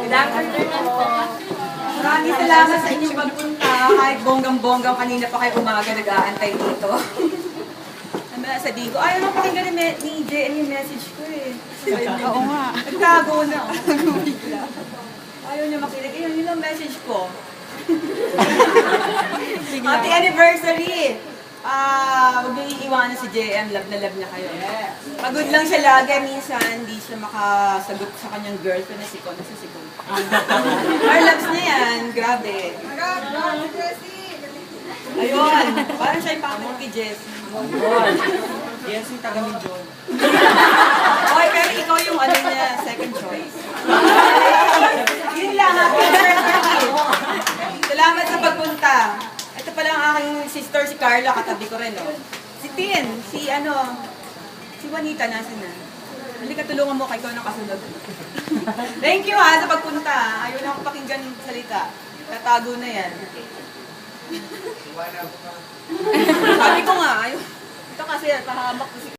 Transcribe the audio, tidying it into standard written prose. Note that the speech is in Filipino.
Good afternoon po. Maraming salamat sa inyong pagpunta. Kahit bonggang-bonggang kanina pa kayo umaga nag-aantay dito. Ano sa Digo? Ayaw naman pakinggan ni JN yung message ko eh. Oo nga. Nagtago na. Ayaw niya makinig. Yun ang message ko. Happy anniversary! Huwag niyo iiwanan si JM. Love na love niya kayo. Pagod lang siya lagi. Minsan, hindi siya makasagot sa kanyang girlfriend na si Con. Nasa si Con. Our loves niya yan. Grabe. Ayun. Parang siya yung pakapag kay Jessie. Yes, yung taga ni John. Okay, pero ikaw yung ano niya, second choice. Yun lang. Happy anniversary. Salamat sa pagpunta. Ito pala ang aking sister, si Carla, katabi ko rin, oh. Si Tin, si Juanita, nasa na? Halika, tulungan mo kay ikaw ng kasunod. Thank you sa pagpunta. Ayaw na akong pakinggan ng salita. Tatago na yan. Sabi ko nga, ayaw. Ito kasi, pahamak ko si